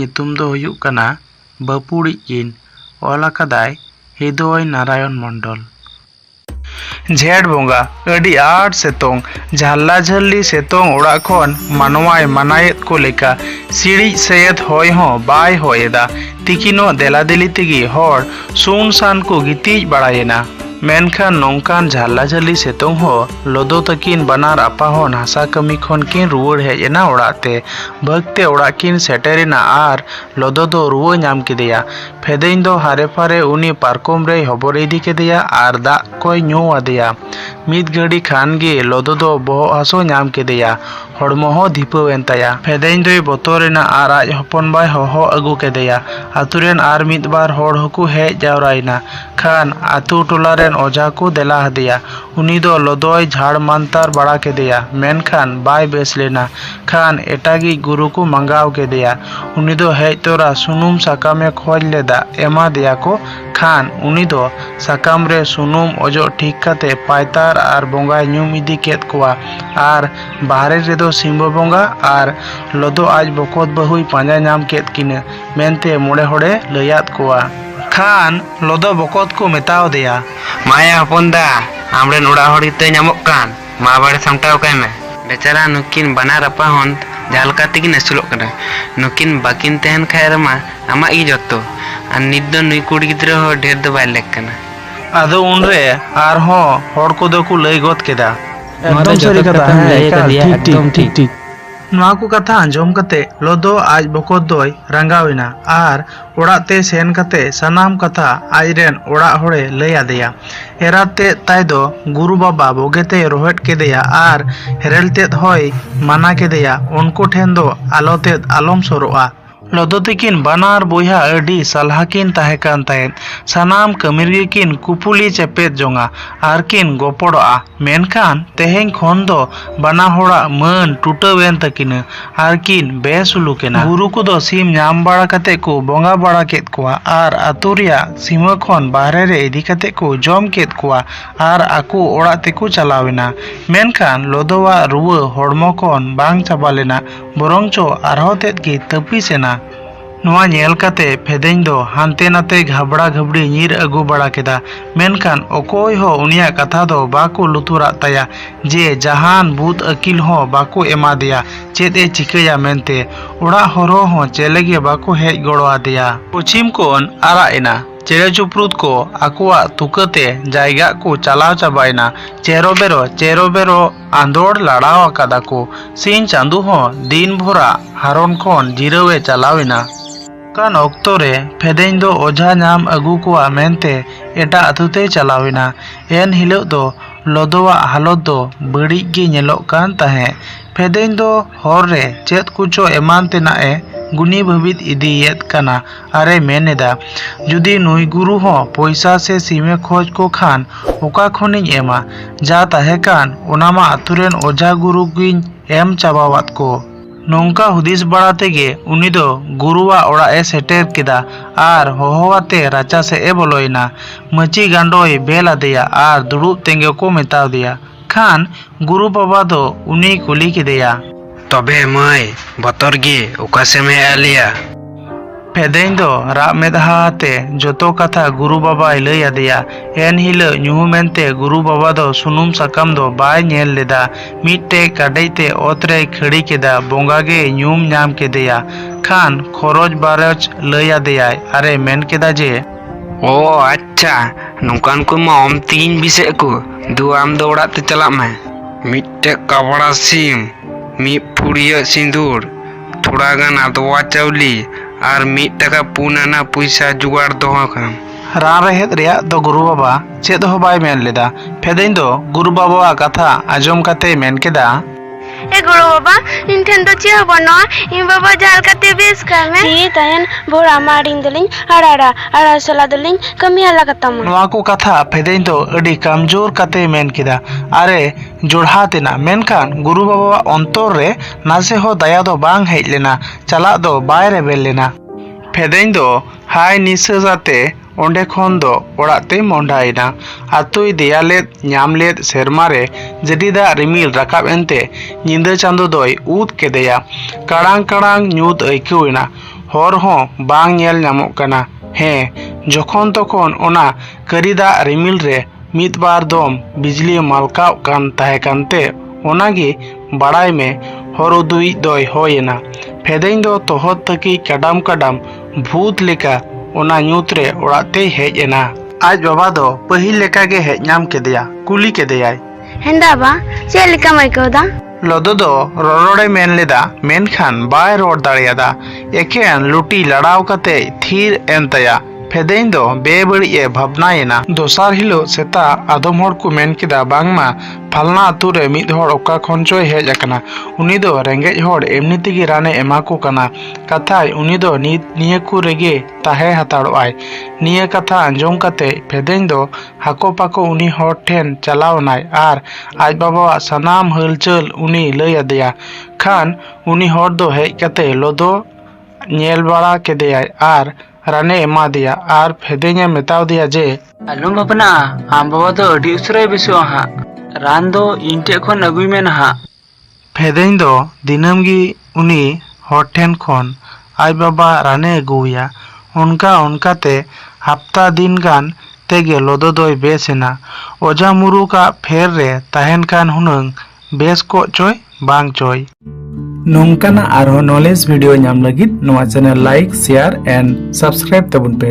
nyutum do huyuk kana Bapuri kin ᱚᱞ ᱟᱠᱟᱫᱟᱭ ᱦᱤᱫᱚᱭ ᱱᱟᱨᱟᱭᱚᱱ ᱢᱚᱱᱰᱚᱞ। ᱡᱷᱮᱸᱴ ᱵᱚᱸᱜᱟ ᱟᱹᱰᱤ ᱟᱸᱴ ᱥᱤᱛᱩᱝ ᱡᱷᱟᱞᱞᱟ ᱡᱷᱟᱹᱞᱞᱤ ᱥᱤᱛᱩᱝ ᱚᱲᱟᱜ ᱠᱷᱚᱱ ᱢᱟᱱᱣᱟᱭ ᱢᱟᱱᱟᱭᱮᱫ ᱠᱚ ᱞᱮᱠᱟ ᱥᱤᱲᱤᱡ ᱥᱮᱭᱮᱫ ᱦᱚᱭ ᱦᱚᱸ ᱵᱟᱭ ᱦᱚᱭ ᱮᱫᱟ। ᱛᱤᱠᱤᱱᱚᱜ ᱫᱮᱞᱟᱫᱮᱞᱤ ᱛᱮᱜᱮ ᱦᱚᱲ ᱥᱩᱱᱥᱟᱱ ᱠᱚ ᱜᱤᱛᱤᱡ ᱵᱟᱲᱟᱭᱮᱱᱟ। ᱢᱮᱱᱠᱷᱟन ᱱᱚᱝᱠᱟᱱ ᱡᱷᱟᱞᱞᱟ ᱡᱷᱟᱹᱞᱤ ᱥᱤᱛᱩᱝ ᱦᱚᱸ ᱞᱚᱫᱚ ᱛᱟᱹᱠᱤᱱ ᱵᱟᱱᱟᱨ ᱟᱯᱟᱦᱚᱱ ᱦᱟᱥᱟ ᱠᱟᱹᱢᱤ ᱠᱷᱚᱱ ᱠᱤᱱ ᱨᱩᱣᱟᱹᱲ ᱦᱮᱡ ᱮᱱᱟ ᱚᱲᱟᱜ ᱛᱮ। ᱵᱷᱟᱹᱜᱽᱛᱮ ᱚᱲᱟᱜ ᱠᱤᱱ ᱥᱮᱴᱮᱨᱮᱱᱟ ᱟᱨ ᱞᱚᱫᱚ ᱫᱚ ᱨᱩᱣᱟᱹ ᱧᱟᱢ ᱠᱮᱫᱮᱭᱟ। ᱯᱷᱮᱫᱮᱧ ᱫᱚ ᱦᱟᱨᱮ ᱯᱷᱟᱨᱮ ᱩᱱᱤ ᱯᱟᱨᱠᱚᱢ ᱨᱮᱭ ᱦᱚᱵᱚᱨ ᱤᱫᱤ ᱠᱮᱫᱮᱭᱟ ᱟᱨ ᱫᱟᱜ ᱠᱚᱭ ᱧᱩ ᱟᱫᱮᱭᱟ। ᱢᱤᱫ ᱜᱷᱟᱹᱲᱤ ᱠᱷᱟᱱ ᱜᱮ ᱞᱚᱫᱚ ᱫᱚ ᱵᱚᱦᱚᱜ ᱦᱟᱹᱥᱩ ᱧᱟᱢ ᱠᱮᱫᱮᱭᱟ। ᱦᱚᱲᱢᱚ ᱦᱚᱸ ᱫᱷᱤᱯᱟᱹᱣᱮᱱ ᱛᱟᱭᱟ। ᱯᱷᱮᱫᱮᱧ ᱫᱚᱭ ᱵᱚᱛᱚᱨᱮᱱᱟ ᱟᱨ ᱟᱡ ᱦᱚᱯᱚᱱ ᱵᱟᱭ ᱦᱚᱦᱚ ᱟᱹᱜᱩ ᱠᱮᱫᱮᱭᱟ। ᱟᱛᱩ ᱨᱮᱱ ᱟᱨ ᱢᱤᱫ ᱵᱟᱨ ᱦᱚᱲ ᱦᱚᱸᱠᱚ ᱦᱮᱡ ᱡᱟᱣᱨᱟᱭᱮᱱᱟ। ᱠᱷᱟᱱ ᱟᱛᱩ ᱴᱚᱞᱟ ᱨᱮᱱ ᱚᱡᱷᱟ ᱠᱚ ᱫᱮᱞᱟ ᱦᱟᱫᱮᱭᱟ। ᱩᱱᱤ ᱫᱚ ᱞᱚᱫᱚᱭ ᱡᱷᱟᱲ ᱢᱟᱱᱛᱟᱨ ᱵᱟᱲᱟ ᱠᱮᱫᱮᱭᱟ ᱢᱮᱱᱠᱷᱟन ᱵᱟᱭ ᱵᱮᱥ ᱞᱮᱱᱟ। ᱠᱷᱟᱱ ᱮᱴᱟᱜᱤᱡ ᱜᱩᱨᱩ ᱠᱚ ᱢᱟᱸᱜᱟᱣ ᱠᱮᱫᱮᱭᱟ। ᱩᱱᱤ ᱫᱚ ᱦᱮᱡ ᱛᱚᱨᱟ ᱥᱩᱱᱩᱢ ᱥᱟᱠᱟᱢᱮ ᱠᱷᱚᱡ ᱞᱮᱫᱟ ᱮᱢᱟ ᱫᱮᱭᱟ ᱠᱚ। ᱠᱷᱟᱱ ᱩᱱᱤ ᱫᱚ ᱥᱟᱠᱟᱢ ᱨᱮ ᱥᱩᱱᱩᱢ ᱚᱡᱚᱜ ᱴᱷᱤᱠ ᱠᱟᱛᱮ ᱯᱟᱭᱛᱟᱨ ᱟᱨ ᱵᱚᱸᱜᱟᱭ ᱧᱩᱢ ᱤᱫᱤ ᱠᱮᱫ ᱠᱚᱣᱟ। ᱟᱨ ᱵᱟᱦᱨᱮ ᱨᱮᱫᱚ ᱥᱤᱢᱵᱟᱹ ᱵᱚᱸᱜᱟ ᱟᱨ ᱞᱚᱫᱚ ᱟᱡ ᱵᱚᱠᱚᱛ ᱵᱟᱹᱦᱩᱭ ᱯᱟᱸᱡᱟ ᱧᱟᱢ ᱠᱮᱫ ᱠᱤᱱᱟᱹ ᱢᱮᱱᱛᱮ ᱢᱚᱬᱮ ᱦᱚᱲᱮ ᱞᱟᱹᱭᱟᱫ ᱠᱚᱣᱟ। ᱠᱷᱟᱱ ᱞᱚᱫᱚ ᱵᱚᱠᱚᱛ ᱠᱚ ᱢᱮᱛᱟᱣ ᱫᱮᱭᱟ, ᱢᱟᱭᱟ ᱦᱚᱯᱚᱱ ᱫᱟ ᱟᱢᱨᱮᱱ ᱚᱲᱟᱜ ᱦᱚᱲ ᱜᱮᱛᱚᱭ ᱧᱟᱢᱚᱜ ᱠᱟᱱ, ᱢᱟ ᱵᱟᱲᱮ ᱥᱟᱢᱴᱟᱣ ᱠᱟᱭ ᱢᱮ। ᱵᱮᱪᱟᱨᱟ ᱱᱩᱠᱤᱱ ᱵᱟᱱᱟᱨ ᱟᱯᱟᱦᱚᱱ ᱡᱟᱦᱟᱸ ᱞᱮᱠᱟ ᱛᱮᱜᱤᱱ ᱟᱹᱥᱩᱞᱚᱜ ᱠᱟᱱᱟ। ᱱᱩᱠᱤᱱ ᱵᱟᱹᱠᱤᱱ ᱛᱟᱦᱮᱱ ᱠᱷᱟᱡ ᱨᱮᱢᱟ ᱟᱢᱟᱜ ᱜᱮ ᱡᱚᱛᱚ। ᱟᱨ ᱱᱤᱛ ᱫᱚ ᱱᱩᱭ ᱠᱩᱲᱤ ᱜᱤᱫᱽᱨᱟᱹ ᱦᱚᱸ ᱰᱷᱮᱨ ᱫᱚ ᱵᱟᱭ ᱞᱮᱠ ᱠᱟᱱᱟ। ᱟᱫᱚ ᱩᱱᱨᱮ ᱟᱨᱦᱚᱸ ᱦᱚᱲ ᱠᱚᱫᱚ ᱠᱚ ᱞᱟᱹᱭ ᱜᱚᱫ ᱠᱮᱫᱟ, ᱱᱚᱣᱟ ᱫᱚ ᱥᱟᱹᱨᱤ ᱡᱚᱛᱷᱟᱛ ᱠᱟᱛᱷᱟ, ᱠᱟᱛᱷᱟᱢ ᱞᱟᱹᱭ ᱮᱠᱟᱞ ᱟᱠᱟᱫᱮᱭᱟ, ᱴᱷᱤᱠ ᱮᱠᱫᱚᱢ ᱴᱷᱤक ᱴᱷᱤᱠ। ᱴᱷᱤक। ᱱᱚᱣᱟ ᱠᱚ ᱠᱟᱛᱷᱟ ᱟᱸᱡᱚᱢ ᱠᱟᱛᱮ ᱞᱚᱫᱚ ᱟᱡ ᱵᱚᱠᱚᱛ ᱫᱚᱭ ᱨᱟᱸᱜᱟᱣᱮᱱᱟ ᱟᱨ ᱚᱲᱟᱜ ᱛᱮ ᱥᱮᱱ ᱠᱟᱛᱮ ᱥᱟᱱᱟᱢ ᱠᱟᱛᱷᱟ ᱟᱡᱨᱮᱱ ᱚᱲᱟᱜ ᱦᱚᱲᱮ ᱞᱟᱹᱭ ᱟᱫᱮᱭᱟ। ᱮᱨᱟᱛ ᱛᱮᱫ ᱛᱟᱭ ᱫᱚ ᱜᱩᱨᱩ ᱵᱟᱵᱟ ᱵᱳᱜᱮᱛᱮᱭ ᱨᱚᱦᱮᱫ ᱠᱮᱫᱮᱭᱟ ᱟᱨ ᱦᱮᱨᱮᱞ ᱛᱮᱫ ᱦᱚᱭ ᱢᱟᱱᱟ ᱠᱮᱫᱮᱭᱟ ᱩᱱᱠᱩ ᱴᱷᱮᱱ ᱫᱚ ᱟᱞᱚ ᱛᱮᱫ ᱟᱞᱚᱢ ᱥᱩᱨᱩᱜᱼᱟ। ᱞᱚᱫᱚ ᱛᱤᱠᱤᱱ ᱵᱟᱱᱟᱨ ᱵᱚᱭᱦᱟ ᱟᱹᱰᱤ ᱥᱟᱞᱦᱟ ᱠᱤᱱ ᱛᱟᱦᱮᱸ ᱠᱟᱱ ᱛᱟᱦᱮᱸᱫ। ᱥᱟᱱᱟᱢ ᱠᱟᱹᱢᱤ ᱨᱮᱜᱮ ᱠᱤᱱ ᱠᱩᱯᱩᱞᱤ ᱪᱮᱯᱮᱫ ᱡᱚᱝᱟ ᱟᱨ ᱠᱤᱱ ᱜᱚᱯᱚᱲᱚᱜᱼᱟ। ᱢᱮᱱᱠᱷᱟन ᱛᱮᱦᱮᱧ ᱠᱷᱚᱱ ᱫᱚ ᱵᱟᱱᱟ ᱦᱚᱲᱟᱜ ᱢᱟᱹᱱ ᱴᱩᱴᱟᱹᱣᱮᱱ ᱛᱟᱹᱠᱤᱱᱟ ᱟᱨ ᱠᱤᱱ ᱵᱮᱥᱩᱞᱩᱠᱮᱱᱟ। ᱜᱩᱨᱩ ᱠᱚᱫᱚ ᱥᱤᱢ ᱧᱟᱢ ᱵᱟᱲᱟ ᱠᱟᱛᱮ ᱠᱚ ᱵᱚᱸᱜᱟ ᱵᱟᱲᱟ ᱠᱮᱫ ᱠᱚᱣᱟ ᱟᱨ ᱟᱛᱩ ᱨᱮᱭᱟᱜ ᱥᱤᱢᱟᱹ ᱠᱷᱚᱱ ᱵᱟᱦᱨᱮ ᱨᱮ ᱤᱫᱤ ᱠᱟᱛᱮ ᱠᱚ ᱡᱚᱢ ᱠᱮᱫ ᱠᱚᱣᱟ ᱟᱨ ᱟᱠᱚ ᱚᱲᱟᱜ ᱛᱮᱠᱚ ᱪᱟᱞᱟᱣᱮᱱᱟ। ᱢᱮᱱᱠᱷᱟन ᱞᱚᱫᱚᱣᱟᱜ ᱨᱩᱣᱟᱹ ᱦᱚᱲᱢᱚ ᱠᱷᱚᱱ ᱵᱟᱝ ᱪᱟᱵᱟ ᱞᱮᱱᱟ, ᱵᱚᱨᱚᱝᱪᱚ ᱟᱨᱦᱚᱸ ᱛᱮᱫ ᱜᱮ ᱛᱟᱹᱯᱤᱥᱮᱱᱟ। ᱱᱚᱣᱟ ᱧᱮᱞ ᱠᱟᱛᱮ ᱯᱷᱮᱫᱮᱧ ᱫᱚ ᱦᱟᱱᱛᱮ ᱱᱟᱛᱮ ᱜᱷᱟᱵᱲᱟ ᱜᱷᱟᱵᱲᱤ ᱧᱤᱨ ᱟᱹᱜᱩ ᱵᱟᱲᱟ ᱠᱮᱫᱟ। ᱢᱮᱱᱠᱷᱟन ᱚᱠᱚᱭ ᱦᱚᱸ ᱩᱱᱤᱭᱟᱜ ᱠᱟᱛᱷᱟ ᱫᱚ ᱵᱟᱠᱚ ᱞᱩᱛᱩᱨᱟᱜ ᱛᱟᱭᱟ ᱡᱮ ᱡᱟᱦᱟᱱ ᱵᱩᱫ ᱟᱹᱠᱤᱞ ᱦᱚᱸ ᱵᱟᱠᱚ ᱮᱢᱟ ᱫᱮᱭᱟ ᱪᱮᱫ ᱮ ᱪᱤᱠᱟᱹᱭᱟ ᱢᱮᱱᱛᱮ। ᱚᱲᱟᱜ ᱦᱚᱲ ᱦᱚᱸ ᱪᱮᱞᱮᱜᱮ ᱵᱟᱠᱚ ᱦᱮᱡ ᱜᱚᱲᱚ ᱟᱫᱮᱭᱟ। ᱯᱚᱪᱷᱤᱢ ᱠᱷᱚᱱ ᱟᱨᱟᱜ ᱮᱱᱟ। ᱪᱮᱬᱮ ᱪᱩᱯᱨᱩᱫ ᱠᱚ ᱟᱠᱚᱣᱟᱜ ᱛᱩᱠᱟᱹᱛᱮ ᱡᱟᱭᱜᱟ ᱠᱚ ᱪᱟᱞᱟᱣ ᱪᱟᱵᱟᱭᱮᱱᱟ। ᱪᱮᱨᱚ ᱵᱮᱨᱚ ᱟᱸᱫᱳᱲ ᱞᱟᱲᱟᱣ ᱟᱠᱟᱫᱟ ᱠᱚ। ᱥᱤᱧ ᱪᱟᱸᱫᱳ ᱦᱚᱸ ᱫᱤᱱ ᱵᱷᱚᱨᱟᱜ ᱦᱟᱨᱚᱱ ᱠᱷᱚᱱ ᱡᱤᱨᱟᱹᱣᱮ ᱪᱟᱞᱟᱣᱮᱱᱟ। ᱚᱱᱠᱟᱱ ᱚᱠᱛᱚ ᱨᱮ ᱯᱷᱮᱫᱮᱧ ᱫᱚ ᱚᱡᱷᱟ ᱧᱟᱢ ᱟᱹᱜᱩ ᱠᱚᱣᱟ ᱢᱮᱱᱛᱮ ᱮᱴᱟᱜ ᱟᱛᱩ ᱛᱮᱭ ᱪᱟᱞᱟᱣᱮᱱᱟ। ᱮᱱ ᱦᱤᱞᱳᱜ ᱫᱚ ᱞᱚᱫᱚᱣᱟᱜ ᱦᱟᱞᱚᱛ ᱫᱚ ᱵᱟᱹᱲᱤᱡ ᱜᱮ ᱧᱮᱞᱚᱜ ᱠᱟᱱ ᱛᱟᱦᱮᱸ। ᱯᱷᱮᱫᱮᱧ ᱫᱚ ᱦᱚᱨ ᱨᱮ ᱪᱮᱫ ᱠᱚᱪᱚ ᱮᱢᱟᱱ ᱛᱮᱱᱟᱜ ᱮ ᱜᱩᱱᱤ ᱵᱷᱟᱹᱵᱤᱛ ᱤᱫᱤᱭᱮᱫ ᱠᱟᱱᱟ ᱟᱨᱮ ᱢᱮᱱ ᱮᱫᱟ, ᱡᱩᱫᱤ ᱱᱩᱭ ᱜᱩᱨᱩ ᱦᱚᱸ ᱯᱚᱭᱥᱟ ᱥᱮ ᱥᱤᱢᱮ ᱠᱷᱚᱡ ᱠᱚ ᱠᱷᱟᱱ ᱚᱠᱟ ᱠᱷᱚᱱᱤᱧ ᱮᱢᱟ? ᱡᱟ ᱛᱟᱦᱮᱸ ᱠᱟᱱ ᱚᱱᱟ ᱢᱟ ᱟᱛᱩ ᱨᱮᱱ ᱚᱡᱷᱟ ᱜᱩᱨᱩ ᱜᱤᱧ ᱮᱢ ᱪᱟᱵᱟᱣᱟᱫ ᱠᱚ। ᱱᱚᱝᱠᱟ ᱦᱩᱫᱤᱥ ᱵᱟᱲᱟ ᱛᱮᱜᱮ ᱩᱱᱤ ᱫᱚ ᱜᱩᱨᱩᱣᱟᱜ ᱚᱲᱟᱜ ᱮ ᱥᱮᱴᱮᱨ ᱠᱮᱫᱟ ᱟᱨ ᱦᱚᱦᱚᱣᱟᱛᱮ ᱨᱟᱪᱟ ᱥᱮᱫ ᱮ ᱵᱚᱞᱚᱭᱮᱱᱟ। ᱢᱟᱹᱪᱤ ᱜᱟᱸᱰᱳᱭ ᱵᱮᱞ ᱟᱫᱮᱭᱟ ᱟᱨ ᱫᱩᱲᱩᱵ ᱛᱮᱸᱜᱳ ᱠᱚ ᱢᱮᱛᱟᱣ ᱫᱮᱭᱟ। ᱠᱷᱟᱱ ᱜᱩᱨᱩ ᱵᱟᱵᱟ ᱫᱚ ᱩᱱᱤᱭ ᱠᱩᱞᱤ ᱠᱮᱫᱮᱭᱟ, ᱛᱚᱵᱮ ᱢᱟᱹᱭ ᱵᱚᱛᱚᱨ ᱜᱮ ᱚᱠᱟ ᱥᱮᱢ ᱦᱮᱡ ᱟᱞᱮᱭᱟ? ᱯᱷᱮᱫᱮᱧ ᱫᱚ ᱨᱟᱜ ᱢᱮᱫᱦᱟ ᱟᱛᱮ ᱡᱚᱛᱚ ᱠᱟᱛᱷᱟ ᱜᱩᱨᱩ ᱵᱟᱵᱟᱭ ᱞᱟᱹᱭ ᱟᱫᱮᱭᱟ। ᱮᱱ ᱦᱤᱞᱳᱜ ᱧᱩᱦᱩᱢᱮᱱᱛᱮ ᱜᱩᱨᱩ ᱵᱟᱵᱟ ᱫᱚ ᱥᱩᱱᱩᱢ ᱥᱟᱠᱟᱢ ᱫᱚ ᱵᱟᱭ ᱧᱮᱞ ᱞᱮᱫᱟ। ᱢᱤᱫᱴᱮᱡ ᱠᱟᱰᱮᱡ te ᱚᱛ ᱨᱮᱭ ᱠᱷᱟᱹᱲᱤ ᱠᱮᱫᱟ, ᱵᱚᱸᱜᱟ ᱜᱮ ᱧᱩᱢ ᱧᱟᱢ ᱠᱮᱫᱮᱭᱟ। ᱠᱷᱟᱱ ᱠᱷᱚᱨᱚᱪ ᱵᱟᱨᱚᱪ ᱞᱟᱹᱭ ᱟᱫᱮᱭᱟᱭ ᱟᱨᱮ ᱢᱮᱱ ᱠᱮᱫᱟ ᱡᱮ, ᱚ ᱟᱪᱪᱷᱟ, ᱱᱚᱝᱠᱟᱱ ᱠᱚᱢᱟ ᱚᱢ ᱛᱮᱜᱤᱧ ᱵᱤᱥᱮᱫ ᱠᱚ। ᱫᱩ ᱟᱢ ᱫᱚ ᱚᱲᱟᱜ ᱛᱮ ᱪᱟᱞᱟᱜ ᱢᱮ। ᱢᱤᱫᱴᱮᱡ ᱠᱟᱵᱲᱟ ᱥᱤᱢ, ᱢᱤᱫ ᱯᱷᱩᱲᱤᱭᱟᱹ ᱥᱤᱸᱫᱩᱨ, ᱛᱷᱚᱲᱟ ᱜᱟᱱ ᱟᱫᱣᱟ ᱪᱟᱣᱞᱮ ᱟᱨ 1 ᱴᱟᱠᱟ 4 ᱟᱱᱟ ᱯᱚᱭᱥᱟ ᱡᱚᱜᱟᱲ ᱫᱚᱦᱚ ᱠᱟᱢ। ᱨᱟᱱ ᱨᱮᱦᱮᱫ ᱨᱮᱭᱟᱜ ᱫᱚ ᱜᱩᱨᱩ ᱵᱟᱵᱟ ᱪᱮᱫ ᱦᱚᱸ ᱵᱟᱭ ᱢᱮᱱ ᱞᱮᱫᱟ। ᱯᱷᱮᱫᱮᱧ ᱫᱚ ᱜᱩᱨᱩ ᱵᱟᱵᱟᱣᱟᱜ ᱠᱟᱛᱷᱟ ᱟᱸᱡᱚᱢ ᱠᱟᱛᱮᱭ ᱢᱮᱱ ᱠᱮᱫᱟ, ए गुरु बाबा इन ठेन तो चे बनो इन बाबा जाल कते बेस कर में सी तहन भोरा मारिन दलिन आड़ा सला दलिन कमी हला कतम। ᱱᱚᱣᱟ ᱠᱚ ᱠᱟᱛᱷᱟ ᱯᱷᱮᱫᱮᱧ ᱫᱚ ᱟᱹᱰᱤ ᱠᱟᱢᱡᱳᱨ ᱠᱟᱛᱮᱭ ᱢᱮᱱ ᱠᱮᱫᱟ ᱟᱨᱮ ᱡᱚᱲᱦᱟᱛᱮᱱᱟ। ᱢᱮᱱᱠᱷᱟᱱ ᱜᱩᱨᱩ ᱵᱟᱵᱟᱣᱟᱜ ᱚᱱᱛᱚᱨ ᱨᱮ ᱱᱟᱥᱮ ᱦᱚᱸ ᱫᱟᱭᱟ ᱫᱚ ᱵᱟᱝ ᱦᱮᱡ ᱞᱮᱱᱟ, ᱪᱟᱞᱟᱜ ᱫᱚ ᱵᱟᱭ ᱨᱮᱵᱮᱱ ᱞᱮᱱᱟ। ᱯᱷᱮᱫᱮᱧ ᱫᱚ ᱦᱟᱭ ᱱᱤᱥᱥᱟᱹᱥ ᱟᱛᱮ ᱚᱸᱰᱮ ᱠᱷᱚᱱ ᱫᱚ ᱚᱲᱟᱜ ᱛᱮᱭ ᱢᱚᱸᱰᱟᱭᱮᱱᱟ। ᱟᱛᱩᱭ ᱫᱮᱭᱟᱞᱮᱫ ᱧᱟᱢ ᱞᱮᱫ ᱥᱮᱨᱢᱟ ᱨᱮ ᱡᱟᱹᱰᱤ ᱫᱟᱜ ᱨᱤᱢᱤᱞ ᱨᱟᱠᱟᱵ ᱮᱱᱛᱮ ᱧᱤᱫᱟᱹ ᱪᱟᱸᱫᱳ ᱫᱚᱭ ᱩᱫ ᱠᱮᱫᱮᱭᱟ। ᱠᱟᱲᱟᱝ ᱠᱟᱲᱟᱝ ᱧᱩᱛ ᱟᱹᱭᱠᱟᱹᱣ ᱮᱱᱟ। hor hon bang nyel nyamok kana. He jokhon tokhon ona kari dag rimil re mid bar dom bijli malkao kan tahe kante onage baray me hor udui doi hoyena. Fedein do tohot taki kadam kadam bhut leka ona nyut re orat te hej ena. Aj baba do pahil leka ge hej nyam kedeya kuli kedeyai. Henda ba che leka mai koda Lodo do rorore men leda menkhan bay ror dareyada eken luti ladaw kate thir entaya. Fedein do bebari e bhabnayena. Dosar hilo seta adom hor ku men kida bangma falna atu re mid hor oka khon choi hej akana. Uni do rengej hor emni tegi rane ema ko kana. Kathai uni do niye ku rege tahe hataroai. Niye katha anjom kate fedein do hako pako uni hor ten chalaw nai ar aj baba sanam halchal uni lay adeya. Khan uni hor do hej kate lodo nyel bara kedeyai ar rane ema diya ar fedein metaw diya je Alum bapna am baba do adi usrai besu ha ran do inte khon agui men ha. Fedein do dinam gi uni hor ten khon aj baba rane aguya. Onka te hafta din gan tege lodo doi besena. Oja muru ka fer re tahen kan hunang bes ko choy bang choy. नोंकाना आरो knowledge video नाम लगित नोआ channel like share and subscribe तबुन पे।